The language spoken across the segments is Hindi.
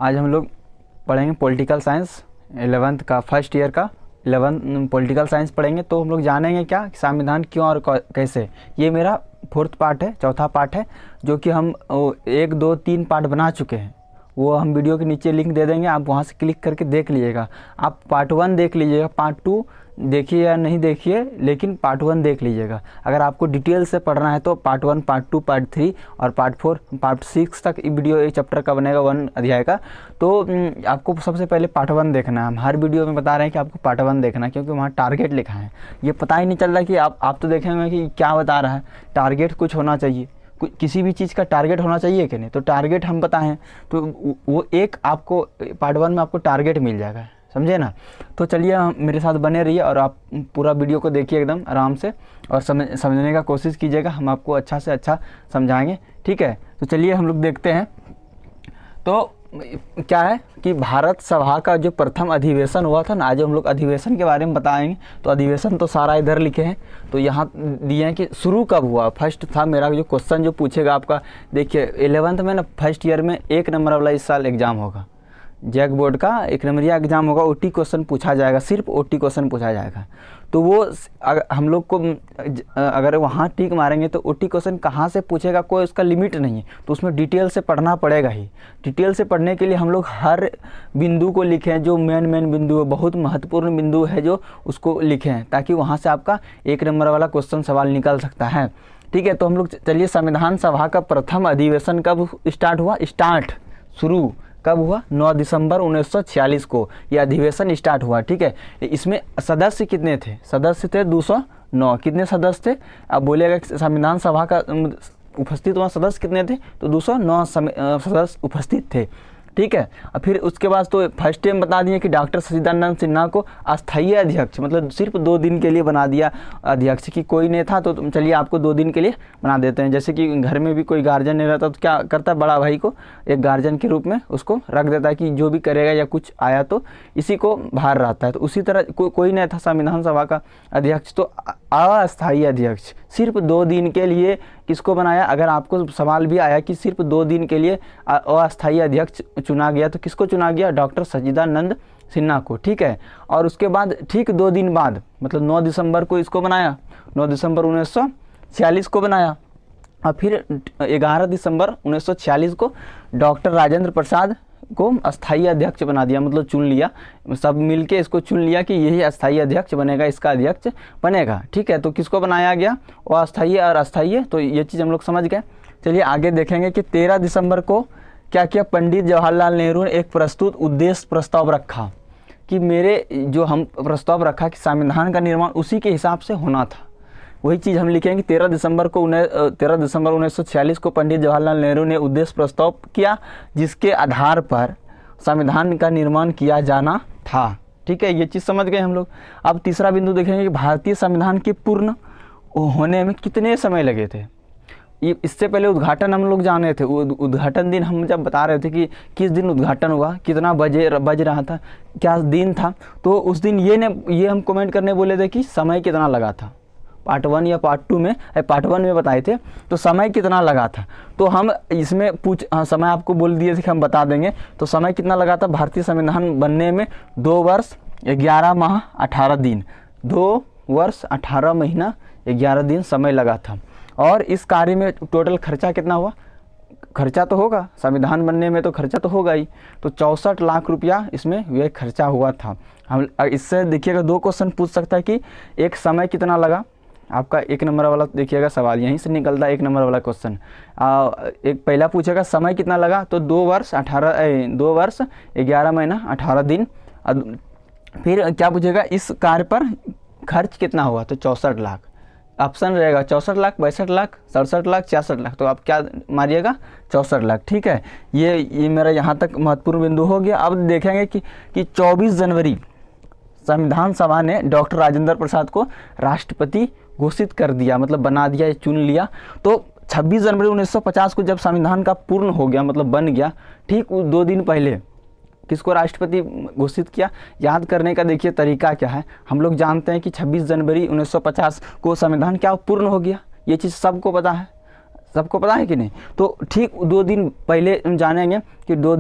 आज हम लोग पढ़ेंगे पॉलिटिकल साइंस 11th का फर्स्ट ईयर का 11 पॉलिटिकल साइंस पढ़ेंगे। तो हम लोग जानेंगे क्या संविधान क्यों और कैसे। ये मेरा फोर्थ पार्ट है, चौथा पार्ट है, जो कि हम 1 2 3 पार्ट बना चुके हैं। वो हम वीडियो के नीचे लिंक दे देंगे, आप वहाँ से क्लिक करके देख लीजिएगा। आप पार्ट 1 देख लीजिएगा, पार्ट 2 देखिए या नहीं देखिए, लेकिन पार्ट 1 देख लीजिएगा। अगर आपको डिटेल से पढ़ना है तो पार्ट 1, पार्ट 2, पार्ट 3 और पार्ट 4, पार्ट 6 तक वीडियो एक चैप्टर का बनेगा, 1 अध्याय का। तो आपको सबसे पहले पार्ट 1 देखना है। हम हर वीडियो में बता रहे हैं कि आपको पार्ट 1 देखना है, क्योंकि वहाँ टारगेट लिखा है। ये पता ही नहीं चल रहा कि आप तो देखेंगे कि क्या बता रहा है। टारगेट कुछ होना चाहिए, किसी भी चीज़ का टारगेट होना चाहिए कि नहीं। तो टारगेट हम बताएं तो वो एक आपको पार्ट 1 में आपको टारगेट मिल जाएगा, समझे ना। तो चलिए मेरे साथ बने रहिए और आप पूरा वीडियो को देखिए एकदम आराम से और समझने का कोशिश कीजिएगा। हम आपको अच्छा से अच्छा समझाएंगे, ठीक है। तो चलिए हम लोग देखते हैं। तो क्या है कि भारत सभा का जो प्रथम अधिवेशन हुआ था ना, आज हम लोग अधिवेशन के बारे में बताएंगे। तो अधिवेशन तो सारा इधर लिखे हैं, तो यहाँ दिए हैं कि शुरू कब हुआ। फर्स्ट था मेरा जो क्वेश्चन जो पूछेगा आपका, देखिए 11th में ना फर्स्ट ईयर में 1 नंबर वाला इस साल एग्ज़ाम होगा, जैक बोर्ड का 1 नंबरिया एग्ज़ाम होगा। ओटी क्वेश्चन पूछा जाएगा, सिर्फ ओटी क्वेश्चन पूछा जाएगा। तो वो हम लोग को अगर वहाँ टिक मारेंगे तो ओटी क्वेश्चन कहाँ से पूछेगा, कोई उसका लिमिट नहीं है। तो उसमें डिटेल से पढ़ना पड़ेगा ही। डिटेल से पढ़ने के लिए हम लोग हर बिंदु को लिखें, जो मेन बिंदु है, बहुत महत्वपूर्ण बिंदु है जो, उसको लिखें, ताकि वहाँ से आपका 1 नंबर वाला क्वेश्चन सवाल निकल सकता है, ठीक है। तो हम लोग चलिए, संविधान सभा का प्रथम अधिवेशन कब स्टार्ट हुआ, शुरू कब हुआ, 9 दिसंबर 1946 को यह अधिवेशन स्टार्ट हुआ, ठीक है। इसमें सदस्य कितने थे, सदस्य थे 209। कितने सदस्य थे, अब बोलिएगा संविधान सभा का उपस्थित वहाँ सदस्य कितने थे, तो 209 सदस्य उपस्थित थे, ठीक है। और फिर उसके बाद तो फर्स्ट टाइम बता दिए कि डॉक्टर सच्चिदानंद सिन्हा को अस्थायी अध्यक्ष, मतलब सिर्फ 2 दिन के लिए बना दिया अध्यक्ष, की कोई नहीं था। तो चलिए आपको 2 दिन के लिए बना देते हैं। जैसे कि घर में भी कोई गार्जियन नहीं रहता तो क्या करता है, बड़ा भाई को एक गार्जियन के रूप में उसको रख देता है कि जो भी करेगा या कुछ आया तो इसी को भार रहता है। तो उसी तरह कोई नहीं था संविधान सभा का अध्यक्ष, तो अस्थायी अध्यक्ष सिर्फ 2 दिन के लिए किसको बनाया। अगर आपको सवाल भी आया कि सिर्फ 2 दिन के लिए अस्थायी अध्यक्ष चुना गया, तो किसको चुना गया, डॉक्टर सच्चिदानंद सिन्हा को, ठीक है। और उसके बाद ठीक 2 दिन बाद, मतलब 9 दिसंबर को इसको बनाया, 9 दिसंबर 1946 को बनाया। और फिर 11 दिसंबर 1946 को डॉक्टर राजेंद्र प्रसाद को अस्थायी अध्यक्ष बना दिया, मतलब चुन लिया, सब मिलके इसको चुन लिया कि यही अस्थायी अध्यक्ष बनेगा, इसका अध्यक्ष बनेगा, ठीक है। तो किसको बनाया गया, वो अस्थायी और अस्थायी है, तो ये चीज़ हम लोग समझ गए। चलिए आगे देखेंगे कि 13 दिसंबर को क्या किया, पंडित जवाहरलाल नेहरू ने एक प्रस्तुत उद्देश्य प्रस्ताव रखा कि मेरे जो हम प्रस्ताव रखा कि संविधान का निर्माण उसी के हिसाब से होना था। वही चीज़ हम लिखेंगे, 13 दिसंबर 1946 को पंडित जवाहरलाल नेहरू ने उद्देश्य प्रस्ताव किया, जिसके आधार पर संविधान का निर्माण किया जाना था, ठीक है। ये चीज़ समझ गए हम लोग। अब तीसरा बिंदु देखेंगे कि भारतीय संविधान के पूर्ण होने में कितने समय लगे थे। इससे पहले उद्घाटन हम लोग जाने थे, उद्घाटन दिन हम जब बता रहे थे कि किस दिन उद्घाटन हुआ, कितना बज रहा था, क्या दिन था, तो उस दिन ये हम कमेंट करने बोले थे कि समय कितना लगा था। पार्ट 1 या पार्ट 2 में, पार्ट 1 में बताए थे, तो समय कितना लगा था। तो हम इसमें समय आपको बोल दिए थे कि हम बता देंगे। तो समय कितना लगा था भारतीय संविधान बनने में, 2 वर्ष 11 माह 18 दिन, 2 वर्ष 18 महीना 11 दिन समय लगा था। और इस कार्य में टोटल खर्चा कितना हुआ, खर्चा तो होगा, संविधान बनने में तो खर्चा तो होगा ही, तो 64 लाख रुपया इसमें व्यय खर्चा हुआ था। हम इससे देखिएगा 2 क्वेश्चन पूछ सकता है कि एक समय कितना लगा, आपका 1 नंबर वाला देखिएगा सवाल यहीं से निकलता है, 1 नंबर वाला क्वेश्चन। एक पहला पूछेगा समय कितना लगा, तो 2 वर्ष 11 महीना 18 दिन। फिर क्या पूछेगा, इस कार्य पर खर्च कितना हुआ, तो 64 लाख। ऑप्शन रहेगा 64 लाख, 62 लाख, 67 लाख, 66 लाख। तो आप क्या मारिएगा, 64 लाख, ठीक है। ये मेरा यहाँ तक महत्वपूर्ण बिंदु हो गया। अब देखेंगे कि 24 जनवरी संविधान सभा ने डॉक्टर राजेंद्र प्रसाद को राष्ट्रपति घोषित कर दिया, मतलब बना दिया, चुन लिया। तो 26 जनवरी 1950 को जब संविधान का पूर्ण हो गया, मतलब बन गया, ठीक 2 दिन पहले किसको राष्ट्रपति घोषित किया। याद करने का देखिए तरीका क्या है। हम लोग जानते हैं कि 26 जनवरी 1950 को संविधान क्या पूर्ण हो गया, ये चीज़ सबको पता है। सबको पता है कि नहीं? तो ठीक 2 दिन पहले हम जानेंगे कि 2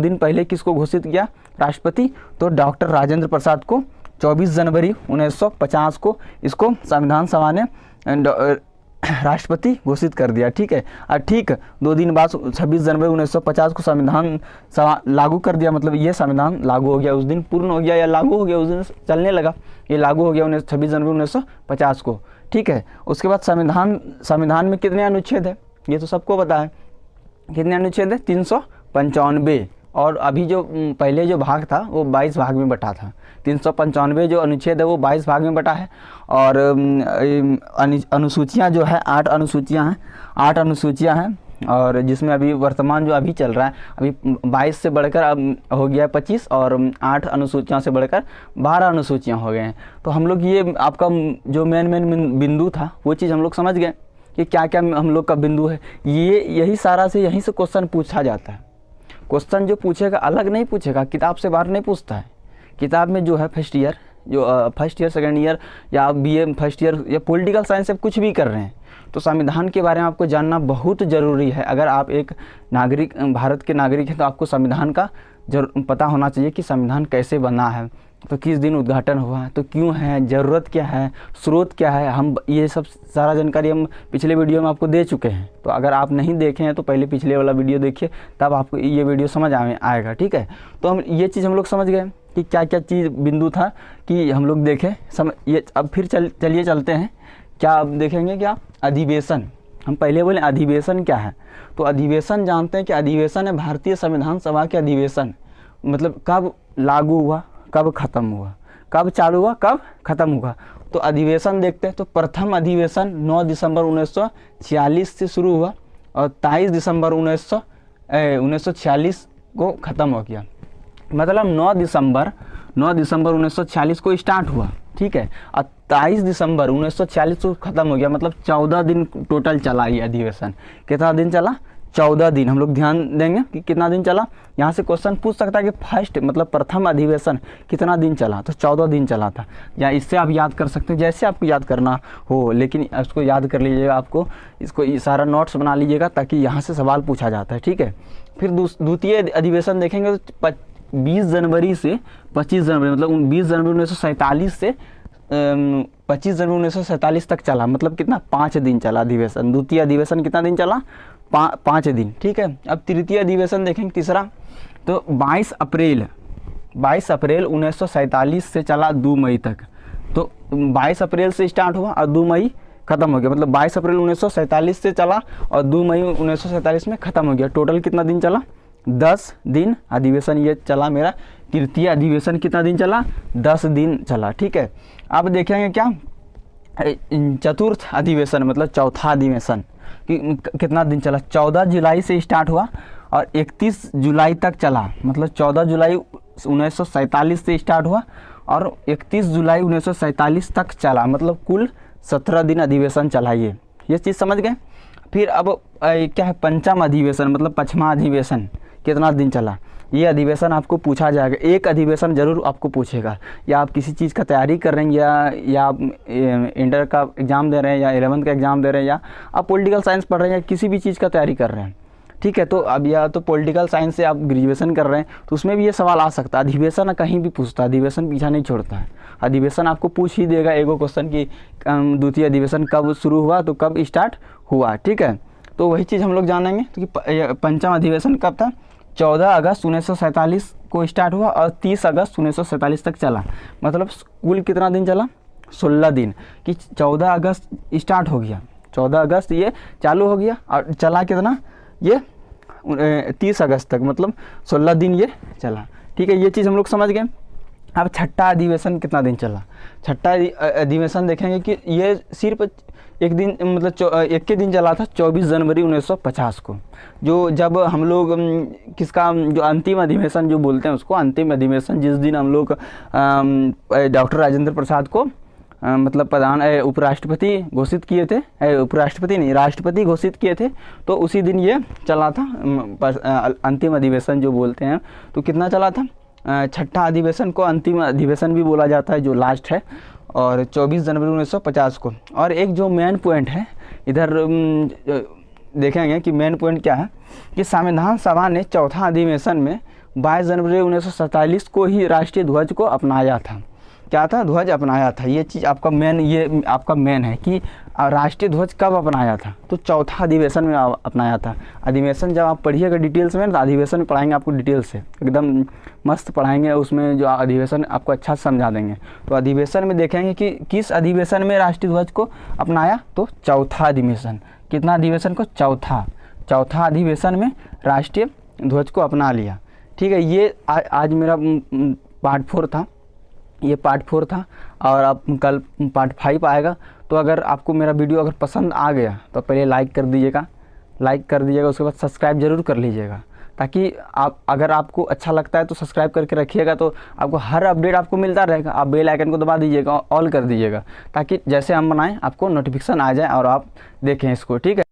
दिन पहले किसको घोषित किया राष्ट्रपति? तो डॉक्टर राजेंद्र प्रसाद को 24 जनवरी 1950 को इसको संविधान सभा ने राष्ट्रपति घोषित कर दिया। ठीक है, और ठीक 2 दिन बाद 26 जनवरी 1950 को संविधान सभा लागू कर दिया। मतलब ये संविधान लागू हो गया, उस दिन पूर्ण हो गया या लागू हो गया, उस दिन चलने लगा, ये लागू हो गया 26 जनवरी 1950 को। ठीक है, उसके बाद संविधान में कितने अनुच्छेद है ये तो सबको पता है। कितने अनुच्छेद है? 395। और अभी जो पहले जो भाग था वो 22 भाग में बटा था। 395 जो अनुच्छेद है वो 22 भाग में बटा है। और अनुसूचियाँ जो है 8 अनुसूचियाँ हैं। और जिसमें अभी वर्तमान जो अभी चल रहा है, अभी 22 से बढ़कर अब हो गया 25 और 8 अनुसूचियों से बढ़कर 12 अनुसूचियाँ हो गए हैं। तो हम लोग ये आपका जो मेन बिंदु था वो चीज़ हम लोग समझ गए कि क्या क्या हम लोग का बिंदु है। यही सारा से यहीं से क्वेश्चन पूछा जाता है। क्वेश्चन जो पूछेगा अलग नहीं पूछेगा, किताब से बाहर नहीं पूछता है। किताब में जो है फर्स्ट ईयर सेकेंड ईयर या BA फर्स्ट ईयर या पॉलिटिकल साइंस से कुछ भी कर रहे हैं तो संविधान के बारे में आपको जानना बहुत ज़रूरी है। अगर आप एक नागरिक, भारत के नागरिक हैं तो आपको संविधान का पता होना चाहिए कि संविधान कैसे बना है, तो किस दिन उद्घाटन हुआ है, तो क्यों है, ज़रूरत क्या है, स्रोत क्या है। हम ये सब सारा जानकारी हम पिछले वीडियो में आपको दे चुके हैं। तो अगर आप नहीं देखे हैं तो पहले पिछले वाला वीडियो देखिए, तब आपको ये वीडियो समझ आएगा। ठीक है, तो हम ये चीज़ हम लोग समझ गए कि क्या क्या चीज़ बिंदु था कि हम लोग देखें ये। अब फिर चलिए चलते हैं, क्या अब देखेंगे क्या? अधिवेशन। हम पहले बोले अधिवेशन क्या है, तो अधिवेशन जानते हैं कि अधिवेशन है भारतीय संविधान सभा के अधिवेशन। मतलब कब लागू हुआ, कब ख़त्म हुआ, कब चालू हुआ, कब ख़त्म हुआ। तो अधिवेशन देखते हैं। तो प्रथम अधिवेशन 9 दिसंबर 1946 से शुरू हुआ और 23 दिसंबर 1946 को ख़त्म हो गया। मतलब 9 दिसंबर 1946 को स्टार्ट हुआ। ठीक है, और 23 दिसंबर 1946 को ख़त्म हो गया। मतलब 14 दिन टोटल चला ये अधिवेशन। कितना दिन चला? 14 दिन। हम लोग ध्यान देंगे कि कितना दिन चला। यहाँ से क्वेश्चन पूछ सकता है कि फर्स्ट मतलब प्रथम अधिवेशन कितना दिन चला, तो 14 दिन चला था। या इससे आप याद कर सकते हैं, जैसे आपको याद करना हो, लेकिन इसको याद कर लीजिएगा। आपको इसको सारा नोट्स बना लीजिएगा ताकि यहाँ से सवाल पूछा जाता है। ठीक है, फिर द्वितीय अधिवेशन देखेंगे तो 20 जनवरी से 25 जनवरी, मतलब 20 जनवरी 1947 से 25 जनवरी 1947 तक चला। मतलब कितना? 5 दिन चला अधिवेशन। द्वितीय अधिवेशन कितना दिन चला? 5 दिन। ठीक है, अब तृतीय अधिवेशन देखेंगे, तीसरा। तो 22 अप्रैल 1947 से चला 2 मई तक। तो 22 अप्रैल से स्टार्ट हुआ और 2 मई ख़त्म हो गया। मतलब 22 अप्रैल 1947 से चला और 2 मई 1947 में ख़त्म हो गया। टोटल कितना दिन चला? 10 दिन अधिवेशन ये चला मेरा। तृतीय अधिवेशन कितना दिन चला? 10 दिन चला। ठीक है, अब देखेंगे क्या चतुर्थ अधिवेशन, मतलब चौथा अधिवेशन कि कितना दिन चला। 14 जुलाई से स्टार्ट हुआ और 31 जुलाई तक चला। मतलब 14 जुलाई 1947 से स्टार्ट हुआ और 31 जुलाई 1947 तक चला। मतलब कुल 17 दिन अधिवेशन चला। ये चीज़ समझ गए। फिर अब क्या है पंचम अधिवेशन, मतलब पचमा अधिवेशन कितना दिन चला। ये अधिवेशन आपको पूछा जाएगा, एक अधिवेशन जरूर आपको पूछेगा। या आप किसी चीज़ का तैयारी कर रहे हैं या आप इंटर का एग्ज़ाम दे रहे हैं या 11th का एग्ज़ाम दे रहे हैं या आप पॉलिटिकल साइंस पढ़ रहे हैं या किसी भी चीज़ का तैयारी कर रहे हैं। ठीक है, तो अब या तो पॉलिटिकल साइंस से आप ग्रेजुएशन कर रहे हैं तो उसमें भी ये सवाल आ सकता है। अधिवेशन कहीं भी पूछता है, अधिवेशन पीछा नहीं छोड़ता है। अधिवेशन आपको पूछ ही देगा एगो क्वेश्चन कि द्वितीय अधिवेशन कब शुरू हुआ, तो कब स्टार्ट हुआ। ठीक है, तो वही चीज़ हम लोग जानेंगे। तो कि पंचम अधिवेशन कब था? 14 अगस्त 1947 को स्टार्ट हुआ और 30 अगस्त 1947 तक चला। मतलब कुल कितना दिन चला? 16 दिन। कि 14 अगस्त स्टार्ट हो गया, 14 अगस्त ये चालू हो गया और चला कितना? ये 30 अगस्त तक, मतलब 16 दिन ये चला। ठीक है, ये चीज़ हम लोग समझ गए। अब छठा अधिवेशन कितना दिन चला? छठा अधिवेशन देखेंगे कि ये सिर्फ एक दिन, मतलब एक के दिन चला था, 24 जनवरी 1950 को। जो जब हम लोग किसका जो अंतिम अधिवेशन जो बोलते हैं उसको, अंतिम अधिवेशन जिस दिन हम लोग डॉक्टर राजेंद्र प्रसाद को मतलब उपराष्ट्रपति घोषित किए थे, उपराष्ट्रपति नहीं राष्ट्रपति घोषित किए थे, तो उसी दिन ये चला था अंतिम अधिवेशन जो बोलते हैं। तो कितना चला था? छठा अधिवेशन को अंतिम अधिवेशन भी बोला जाता है, जो लास्ट है, और 24 जनवरी 1950 को। और एक जो मेन पॉइंट है इधर देखेंगे कि मेन पॉइंट क्या है कि संविधान सभा ने चौथा अधिवेशन में 22 जनवरी 1947 को ही राष्ट्रीय ध्वज को अपनाया था। क्या था? ध्वज अपनाया था। ये चीज़ आपका मेन है कि राष्ट्रीय ध्वज कब अपनाया था, तो चौथा अधिवेशन में अपनाया था। अधिवेशन जब आप पढ़िएगा डिटेल्स में, तो अधिवेशन में पढ़ाएंगे आपको डिटेल से, एकदम मस्त पढ़ाएंगे, उसमें जो अधिवेशन आपको अच्छा समझा देंगे। तो अधिवेशन में देखेंगे कि किस अधिवेशन में राष्ट्रीय ध्वज को अपनाया, तो चौथा अधिवेशन। कितना अधिवेशन को? चौथा अधिवेशन में राष्ट्रीय ध्वज को अपना लिया। ठीक है, ये आज मेरा पार्ट 4 था, ये पार्ट 4 था, और अब कल पार्ट 5 आएगा। तो अगर आपको मेरा वीडियो अगर पसंद आ गया तो पहले लाइक कर दीजिएगा, उसके बाद सब्सक्राइब ज़रूर कर लीजिएगा, ताकि आप, अगर आपको अच्छा लगता है तो सब्सक्राइब करके रखिएगा, तो आपको हर अपडेट आपको मिलता रहेगा। आप बेल आइकन को दबा दीजिएगा, ऑल कर दीजिएगा, ताकि जैसे हम बनाएं आपको नोटिफिकेशन आ जाए और आप देखें इसको। ठीक है।